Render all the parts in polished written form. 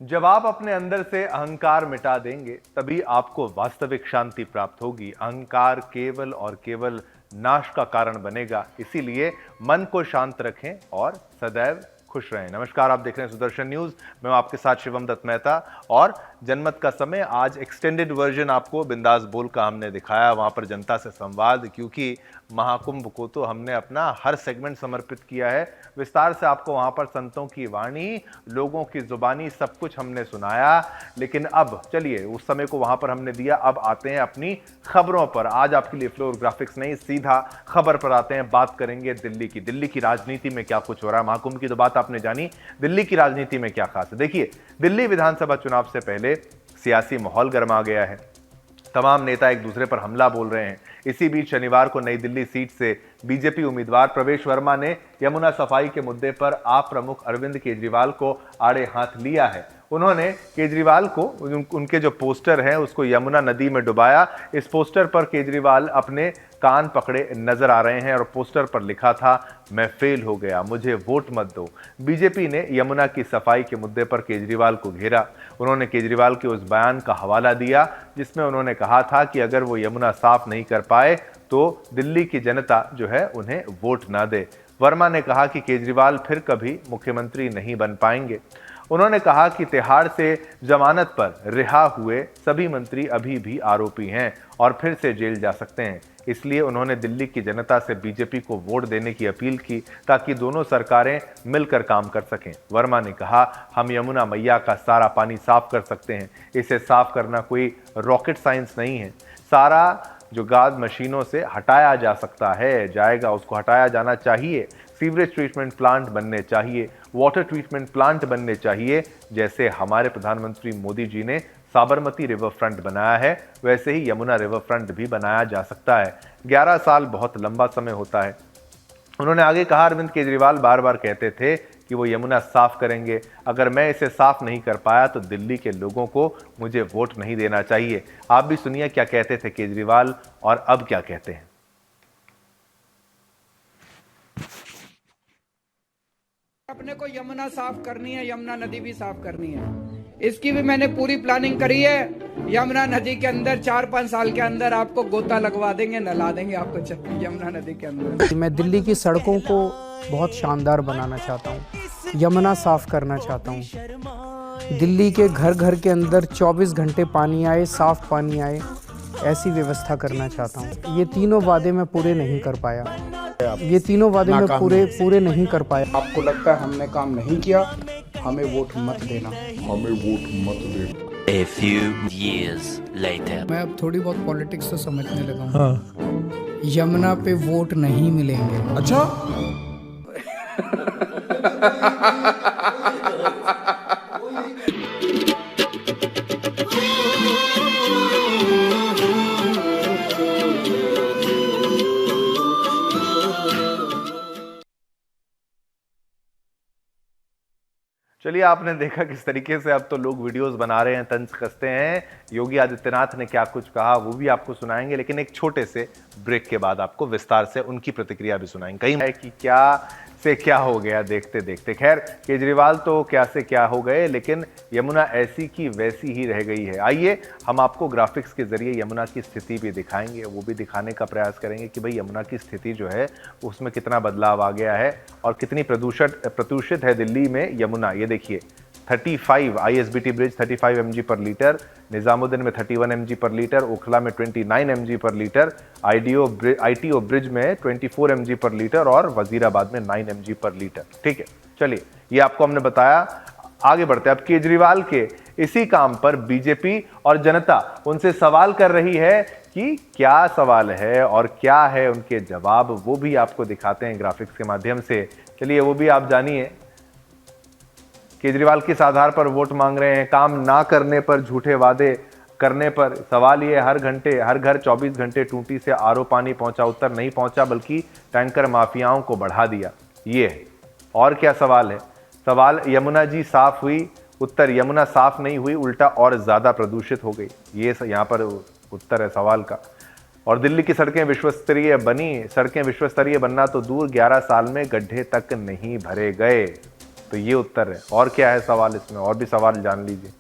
जब आप अपने अंदर से अहंकार मिटा देंगे तभी आपको वास्तविक शांति प्राप्त होगी। अहंकार केवल और केवल नाश का कारण बनेगा। इसीलिए मन को शांत रखें और सदैव खुश रहें। नमस्कार, आप देख रहे हैं सुदर्शन न्यूज। मैं हूं आपके साथ शिवम दत्त मेहता। और जनमत का समय, आज एक्सटेंडेड वर्जन आपको बिंदास बोल का हमने दिखाया, वहां पर जनता से संवाद, क्योंकि महाकुंभ को तो हमने अपना हर सेगमेंट समर्पित किया है। विस्तार से आपको वहां पर संतों की वाणी, लोगों की जुबानी, सब कुछ हमने सुनाया। लेकिन अब चलिए, उस समय को वहां पर हमने दिया, अब आते हैं अपनी खबरों पर। आज आपके लिए फ्लोर ग्राफिक्स नहीं, सीधा खबर पर आते हैं। बात करेंगे दिल्ली की राजनीति में क्या कुछ हो रहा है। महाकुंभ की तो बात आपने जानी, दिल्ली की राजनीति में क्या खास है। देखिए, दिल्ली विधानसभा चुनाव से पहले सियासी माहौल गर्मा गया है। तमाम नेता एक दूसरे पर हमला बोल रहे हैं। इसी बीच शनिवार को नई दिल्ली सीट से बीजेपी उम्मीदवार प्रवेश वर्मा ने यमुना सफाई के मुद्दे पर आप प्रमुख अरविंद केजरीवाल को आड़े हाथ लिया है। उन्होंने केजरीवाल को उनके जो पोस्टर हैं उसको यमुना नदी में डुबाया। इस पोस्टर पर केजरीवाल अपने कान पकड़े नजर आ रहे हैं और पोस्टर पर लिखा था, मैं फेल हो गया, मुझे वोट मत दो। बीजेपी ने यमुना की सफाई के मुद्दे पर केजरीवाल को घेरा। उन्होंने केजरीवाल के उस बयान का हवाला दिया जिसमें उन्होंने कहा था कि अगर वो यमुना साफ नहीं कर पाए तो दिल्ली की जनता जो है उन्हें वोट ना दे। वर्मा ने कहा कि केजरीवाल फिर कभी मुख्यमंत्री नहीं बन पाएंगे। उन्होंने कहा कि तिहाड़ से जमानत पर रिहा हुए सभी मंत्री अभी भी आरोपी हैं और फिर से जेल जा सकते हैं। इसलिए उन्होंने दिल्ली की जनता से बीजेपी को वोट देने की अपील की ताकि दोनों सरकारें मिलकर काम कर सकें। वर्मा ने कहा, हम यमुना मैया का सारा पानी साफ कर सकते हैं। इसे साफ करना कोई रॉकेट साइंस नहीं है। सारा जो गाद मशीनों से हटाया जा सकता है, जाएगा, उसको हटाया जाना चाहिए। सीवरेज ट्रीटमेंट प्लांट बनने चाहिए, वाटर ट्रीटमेंट प्लांट बनने चाहिए। जैसे हमारे प्रधानमंत्री मोदी जी ने साबरमती रिवर फ्रंट बनाया है, वैसे ही यमुना रिवर फ्रंट भी बनाया जा सकता है। 11 साल बहुत लंबा समय होता है। उन्होंने आगे कहा, अरविंद केजरीवाल बार बार कहते थे कि वो यमुना साफ करेंगे। अगर मैं इसे साफ नहीं कर पाया तो दिल्ली के लोगों को मुझे वोट नहीं देना चाहिए। आप भी सुनिए क्या कहते थे केजरीवाल और अब क्या कहते हैं। अपने को यमुना साफ करनी है, यमुना नदी भी साफ करनी है। इसकी भी मैंने पूरी प्लानिंग करी है। यमुना नदी के अंदर 4-5 साल के अंदर आपको गोता लगवा देंगे, नला देंगे आपको यमुना नदी के अंदर। मैं दिल्ली की सड़कों को बहुत शानदार बनाना चाहता हूँ, यमुना साफ करना चाहता हूँ। दिल्ली के घर घर के अंदर 24 घंटे पानी आए, साफ पानी आए, ऐसी व्यवस्था करना चाहता हूँ। ये तीनों वादे मैं पूरे नहीं कर पाया। ये तीनों वादे मैं पूरे नहीं कर पाया। आपको लगता है हमने काम नहीं किया, हमें वोट मत देना, हमें वोट मत देना। A few years later. मैं अब थोड़ी बहुत पॉलिटिक्स तो समझने लगा हूँ। हाँ। यमुना पे वोट नहीं मिलेंगे। अच्छा। चलिए, आपने देखा किस तरीके से अब तो लोग वीडियोस बना रहे हैं, तंज कसते हैं। योगी आदित्यनाथ ने क्या कुछ कहा वो भी आपको सुनाएंगे, लेकिन एक छोटे से ब्रेक के बाद आपको विस्तार से उनकी प्रतिक्रिया भी सुनाएंगे। कहीं है कि क्या से क्या हो गया देखते देखते। खैर, केजरीवाल तो क्या से क्या हो गए, लेकिन यमुना ऐसी की वैसी ही रह गई है। आइए हम आपको ग्राफिक्स के जरिए यमुना की स्थिति भी दिखाएंगे, वो भी दिखाने का प्रयास करेंगे कि भाई यमुना की स्थिति जो है उसमें कितना बदलाव आ गया है और कितनी प्रदूषित है दिल्ली में यमुना। ये देखिए, 35 ISBT ब्रिज 35 mg पर लीटर, निजामुद्दीन में 31 mg पर लीटर, ओखला में 29 mg पर लीटर, ITO ब्रिज में 24 mg पर लीटर और वजीराबाद में 9 mg पर लीटर। ठीक है, चलिए, ये आपको हमने बताया। आगे बढ़ते हैं। अब केजरीवाल के इसी काम पर बीजेपी और जनता उनसे सवाल कर रही है कि क्या सवाल है और क्या है उनके जवाब, वो भी आपको दिखाते हैं ग्राफिक्स के माध्यम से। चलिए, वो भी आप जानिए। केजरीवाल किस आधार पर वोट मांग रहे हैं, काम ना करने पर, झूठे वादे करने पर। सवाल ये, हर घर 24 घंटे टूटी से आरओ पानी पहुंचा, उत्तर नहीं पहुंचा, बल्कि टैंकर माफियाओं को बढ़ा दिया। ये है। और क्या सवाल है? सवाल, यमुना जी साफ हुई, उत्तर यमुना साफ नहीं हुई, उल्टा और ज्यादा प्रदूषित हो गई। ये यहाँ पर उत्तर है सवाल का। और दिल्ली की सड़कें विश्वस्तरीय बनी, सड़कें विश्वस्तरीय बनना तो दूर, 11 साल में गड्ढे तक नहीं भरे गए। तो ये उत्तर है। और क्या है सवाल इसमें, और भी सवाल जान लीजिए।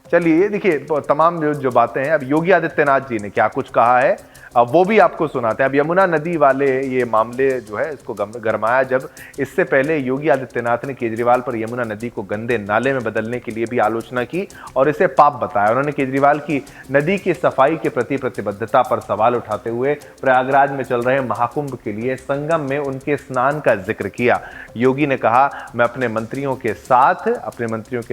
चलिए देखिए तमाम जो बातें हैं, अब योगी आदित्यनाथ जी ने क्या कुछ कहा है अब वो भी आपको सुनाते हैं। अब यमुना नदी वाले ये मामले जो है इसको गरमाया, जब इससे पहले योगी आदित्यनाथ ने केजरीवाल पर यमुना नदी को गंदे नाले में बदलने के लिए भी आलोचना की और इसे पाप बताया। उन्होंने केजरीवाल की नदी की सफाई के प्रति प्रतिबद्धता पर सवाल उठाते हुए प्रयागराज में चल रहे महाकुंभ के लिए संगम में उनके स्नान का जिक्र किया। योगी ने कहा, मैं अपने मंत्रियों के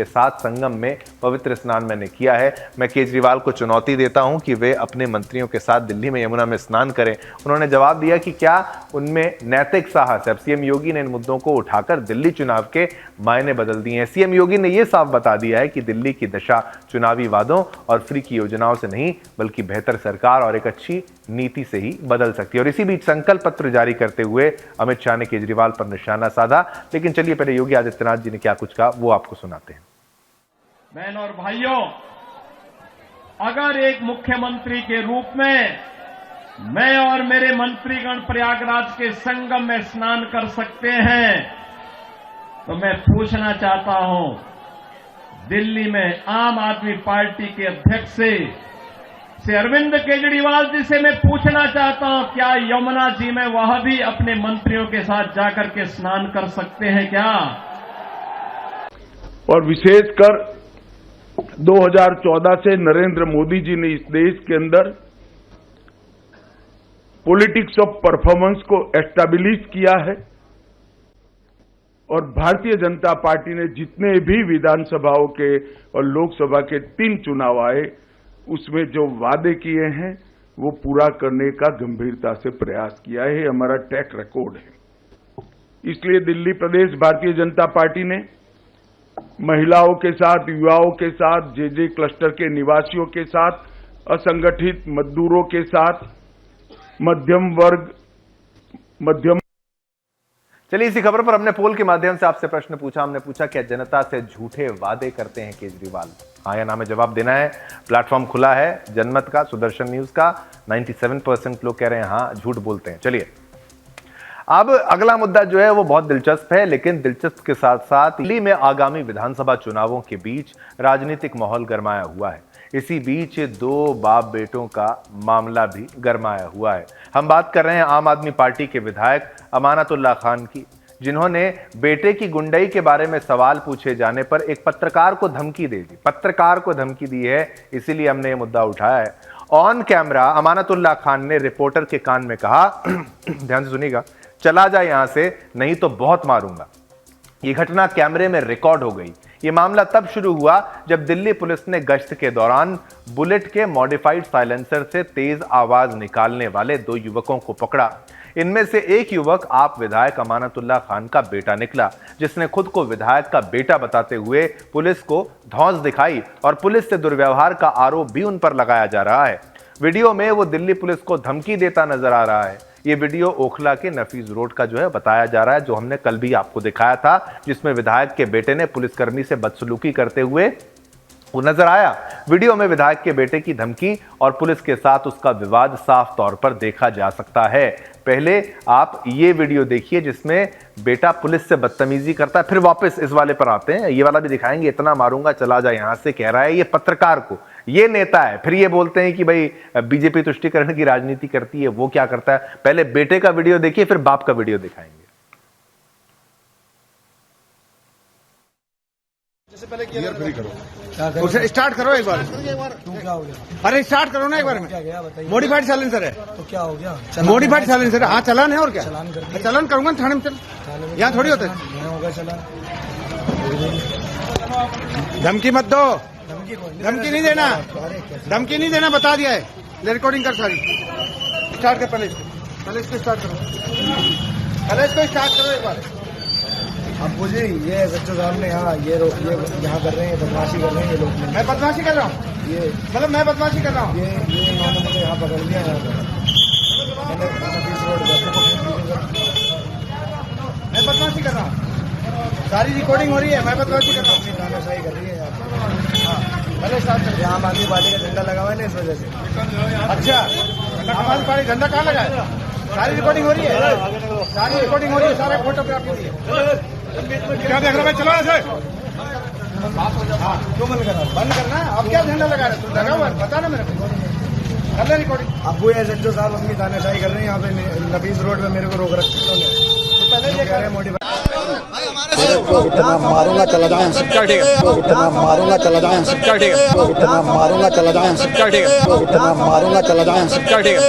साथ संगम में पवित्र स्नान मैंने किया है। मैं केजरीवाल को चुनौती देता हूं कि वे अपने मंत्रियों के साथ दिल्ली में यमुना में स्नान करें। उन्होंने जवाब दिया कि क्या उनमें नैतिक साहस है। अब सीएम योगी ने इन मुद्दों को उठाकर दिल्ली चुनाव के मायने बदल दिए हैं। सीएम योगी ने यह साफ बता दिया है कि दिल्ली की दशा चुनावी वादों और फ्री की योजनाओं से नहीं बल्कि बेहतर सरकार और एक अच्छी नीति से ही बदल सकती है। और इसी बीच संकल्प पत्र जारी करते हुए अमित शाह ने केजरीवाल पर निशाना साधा। लेकिन चलिए पहले योगी आदित्यनाथ जी ने क्या कुछ कहा वो आपको सुनाते हैं। बहनों और भाइयों, अगर एक मुख्यमंत्री के रूप में मैं और मेरे मंत्रीगण प्रयागराज के संगम में स्नान कर सकते हैं तो मैं पूछना चाहता हूं, दिल्ली में आम आदमी पार्टी के अध्यक्ष से अरविंद केजरीवाल जी से मैं पूछना चाहता हूं, क्या यमुना जी में वह भी अपने मंत्रियों के साथ जाकर के स्नान कर सकते हैं क्या? और विशेषकर 2014 से नरेंद्र मोदी जी ने इस देश के अंदर पॉलिटिक्स ऑफ परफॉर्मेंस को एस्टैब्लिश किया है और भारतीय जनता पार्टी ने जितने भी विधानसभाओं के और लोकसभा के 3 चुनाव आए उसमें जो वादे किए हैं वो पूरा करने का गंभीरता से प्रयास किया है। हमारा ट्रैक रिकॉर्ड है। इसलिए दिल्ली प्रदेश भारतीय जनता पार्टी ने महिलाओं के साथ, युवाओं के साथ, जे क्लस्टर के निवासियों के साथ, असंगठित मजदूरों के साथ, मध्यम चलिए इसी खबर पर हमने पोल के माध्यम से आपसे प्रश्न पूछा। हमने पूछा क्या जनता से झूठे वादे करते हैं केजरीवाल? हाँ या ना में जवाब देना है। प्लेटफॉर्म खुला है जनमत का, सुदर्शन न्यूज का। 97% लोग कह रहे हैं हाँ झूठ बोलते हैं। चलिए अब अगला मुद्दा जो है वो बहुत दिलचस्प है, लेकिन दिलचस्प के साथ साथ दिल्ली में आगामी विधानसभा चुनावों के बीच राजनीतिक माहौल गरमाया हुआ है। इसी बीच 2 बाप बेटों का मामला भी गरमाया हुआ है। हम बात कर रहे हैं आम आदमी पार्टी के विधायक अमानतुल्ला खान की, जिन्होंने बेटे की गुंडई के बारे में सवाल पूछे जाने पर एक पत्रकार को धमकी दी है। इसीलिए हमने ये मुद्दा उठाया है। ऑन कैमरा अमानतुल्ला खान ने रिपोर्टर के कान में कहा, ध्यान से सुनिएगा, चला जा यहां से नहीं तो बहुत मारूंगा। ये घटना कैमरे में रिकॉर्ड हो गई। ये मामला तब शुरू हुआ जब दिल्ली पुलिस ने गश्त के दौरान बुलेट के मॉडिफाइड साइलेंसर से तेज आवाज निकालने वाले 2 युवकों को पकड़ा। इनमें से एक युवक आप विधायक अमानतुल्ला खान का बेटा निकला, जिसने खुद को विधायक का बेटा बताते हुए पुलिस को धौंस दिखाई और पुलिस से दुर्व्यवहार का आरोप भी उन पर लगाया जा रहा है। वीडियो में वो दिल्ली पुलिस को धमकी देता नजर आ रहा है। ये वीडियो ओखला के नफीस रोड का जो है बताया जा रहा है, जो हमने कल भी आपको दिखाया था, जिसमें विधायक के बेटे ने पुलिसकर्मी से बदसलूकी करते हुए वो नजर आया। वीडियो में विधायक के बेटे की धमकी और पुलिस के साथ उसका विवाद साफ तौर पर देखा जा सकता है। पहले आप ये वीडियो देखिए जिसमें बेटा पुलिस से बदतमीजी करता है, फिर वापस इस वाले पर आते हैं। ये वाला भी दिखाएंगे, इतना मारूंगा चला जा यहां से, कह रहा है ये पत्रकार को, ये नेता है। फिर ये बोलते हैं कि भाई बीजेपी तुष्टीकरण की राजनीति करती है, वो क्या करता है। पहले बेटे का वीडियो देखिए, फिर बाप का वीडियो दिखाएंगे। उसे स्टार्ट करो एक बार। क्या हो गया? अरे स्टार्ट करो ना एक बार में। मॉडिफाइड साइलेंसर है तो क्या हो गया? मॉडिफाइड साइलेंसर है। हाँ चलान है और क्या? चलान करूंगा थाने में। चल यहाँ थोड़ी होता है चलान। धमकी मत दो, धमकी नहीं देना, धमकी नहीं देना, बता दिया है। रिकॉर्डिंग कर सारी। स्टार्ट कर पहले इसको स्टार्ट करो, पहले इसको स्टार्ट करो एक बार। अब मुझे ये बच्चों सामने यहाँ यहाँ कर रहे हैं, बदमाशी कर रहे हैं ये लोग। मैं बदमाशी कर रहा हूँ? ये मतलब मैं बदमाशी कर रहा हूँ? ये इन्होंने मुझे यहाँ पकड़ लिया। मैं बदमाशी कर रहा हूँ, सारी रिकॉर्डिंग हो रही है। मैं बदमाशी कर रहा हूँ, तानाशाही कर रही है यहाँ पर। पहले स्टार्ट कर। आम आदमी पार्टी का झंडा लगा हुआ है ना, इस वजह से। अच्छा, आम आदमी पार्टी झंडा कहाँ लगा है? सारी रिकॉर्डिंग हो रही है, सारी रिकॉर्डिंग हो रही है, सारे फोटोग्राफी हो रही है। क्या देख रहे भाई, चलो ऐसे। हाँ, क्यों बंद करना? बंद करना? आप क्या झंडा लगा रहे? तुम लगा हुआ है, पता ना मेरे को। कर ले रिकॉर्डिंग। अब वो एसएचओ साहब अपनी तानाशाही कर रहे हैं यहाँ पे नफीस रोड पे, मेरे को रोक रखते हैं। तो पहले ये कह रहे हैं इतना मारूंगा चला जाए, क्या ठीक है? इतना मारूंगा चला जाए, क्या ठीक है? इतना मारूंगा चला जाए, क्या ठीक है? इतना मारूंगा चला जाए, क्या ठीक है?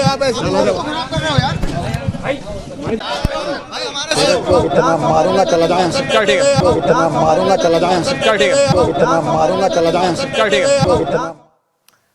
इतना मारूंगा चला जाए, क्या ठीक है? इतना मारूंगा चला जाए, क्या ठीक है? इतना मारूंगा चला जाए, क्या ठीक है?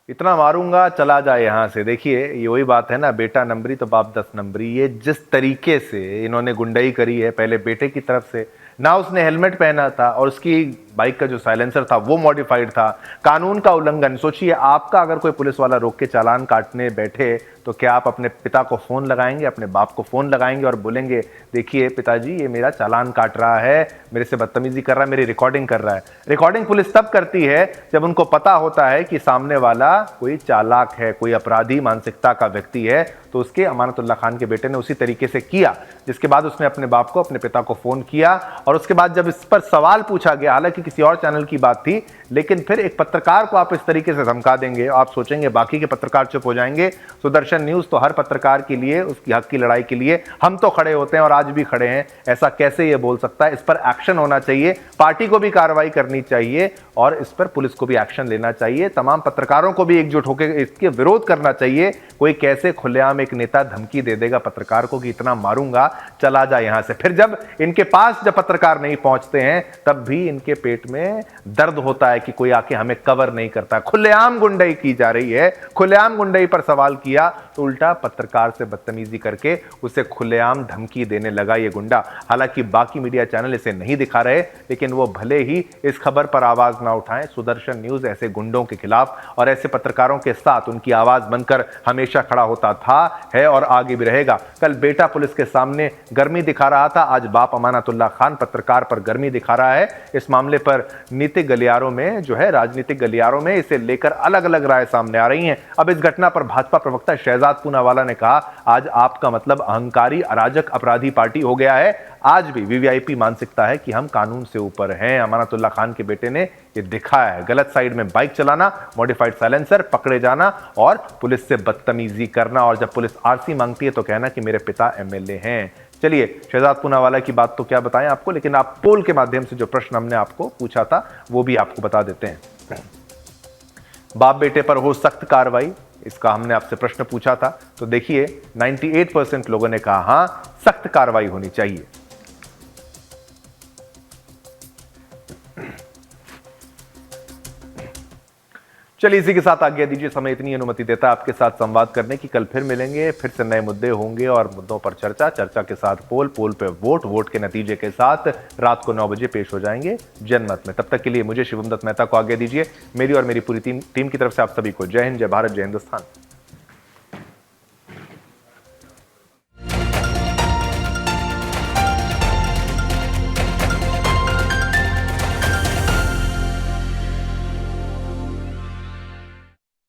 इतना मारूंगा चला जाए यहाँ से। देखिए ये वही बात है ना, बेटा नंबरी तो बाप 10 नंबरी। ये जिस तरीके से इन्होंने गुंडाई करी है, पहले बेटे की तरफ से, ना उसने हेलमेट पहना था और उसकी बाइक का जो साइलेंसर था वो मॉडिफाइड था, कानून का उल्लंघन। सोचिए आपका अगर कोई पुलिस वाला रोक के चालान काटने बैठे तो क्या आप अपने पिता को फोन लगाएंगे, अपने बाप को फोन लगाएंगे और बोलेंगे देखिए पिताजी ये मेरा चालान काट रहा है, मेरे से बदतमीजी कर रहा है, मेरी रिकॉर्डिंग कर रहा है। रिकॉर्डिंग पुलिस तब करती है जब उनको पता होता है कि सामने वाला कोई चालाक है, कोई अपराधी मानसिकता का व्यक्ति है। तो उसके अमानतुल्लाह खान के बेटे ने उसी तरीके से किया, जिसके बाद उसने अपने बाप को, अपने पिता को फोन किया और उसके बाद जब इस पर सवाल पूछा गया, हालांकि किसी और चैनल की बात थी, लेकिन फिर एक पत्रकार को आप इस तरीके से धमका देंगे, आप सोचेंगे बाकी के पत्रकार चुप हो जाएंगे। सुदर्शन न्यूज तो हर पत्रकार के लिए, उसकी हक की लड़ाई के लिए हम तो खड़े होते हैं और आज भी खड़े हैं। ऐसा कैसे ये बोल सकता है? इस पर एक्शन होना चाहिए, पार्टी को भी कार्रवाई करनी चाहिए और इस पर पुलिस को भी एक्शन लेना चाहिए। तमाम पत्रकारों को भी एकजुट होकर इसके विरोध करना चाहिए। कोई कैसे खुलेआम एक नेता धमकी दे देगा पत्रकार को कि इतना मारूंगा चला जा यहां से? फिर जब इनके पास जब पत्रकार नहीं पहुंचते हैं तब भी इनके पेट में दर्द होता है कि कोई आके हमें कवर नहीं करता। खुलेआम गुंडाई की जा रही है, खुलेआम गुंडाई पर सवाल किया तो उल्टा पत्रकार से बदतमीजी करके उसे खुलेआम धमकी देने लगा ये गुंडा। हालांकि बाकी मीडिया चैनल इसे नहीं दिखा रहे, लेकिन वो भले ही इस खबर पर आवाज ना उठाएं, सुदर्शन न्यूज ऐसे गुंडों के खिलाफ और ऐसे पत्रकारों के साथ उनकी आवाज बनकर हमेशा खड़ा होता था, है और आगे भी रहेगा। कल बेटा पुलिस के सामने गर्मी दिखा रहा था, आज बाप अमानतुल्लाह खान पत्रकार पर गर्मी दिखा रहा है। इस मामले पर नीतिक गलियारों में जो है, राजनीतिक गलियारों में इसे लेकर अलग अलग राय सामने आ रही हैं। अब इस घटना पर भाजपा प्रवक्ता शहजाद पूनावाला ने कहा, आज आपका मतलब अहंकारी अराजक अपराधी पार्टी हो गया है। आज भी वीवीआईपी मानसिकता है कि हम कानून से ऊपर हैं। अमानतुल्लाह खान के बेटे ने ये दिखाया है, गलत साइड में बाइक चलाना, मॉडिफाइड साइलेंसर, पकड़े जाना और पुलिस से बदतमीजी करना, और जब पुलिस आरसी मांगती है तो कहना कि मेरे पिता एमएलए हैं। चलिए शहजाद पूनावाला की बात तो क्या बताएं आपको, लेकिन आप पोल के माध्यम से जो प्रश्न हमने आपको पूछा था वो भी आपको बता देते हैं। बाप बेटे पर हो सख्त कार्रवाई, इसका हमने आपसे प्रश्न पूछा था, तो देखिए 98% लोगों ने कहा हां सख्त कार्रवाई होनी चाहिए। चलिए इसी के साथ आज्ञा दीजिए, समय इतनी अनुमति देता है आपके साथ संवाद करने की। कल फिर मिलेंगे, फिर से नए मुद्दे होंगे और मुद्दों पर चर्चा के साथ पोल पे वोट के नतीजे के साथ रात को 9 बजे पेश हो जाएंगे जनमत में। तब तक के लिए मुझे शिवम दत्त मेहता को आज्ञा दीजिए। मेरी और मेरी पूरी टीम की तरफ से आप सभी को जय हिंद, जय भारत, जय हिंदुस्तान।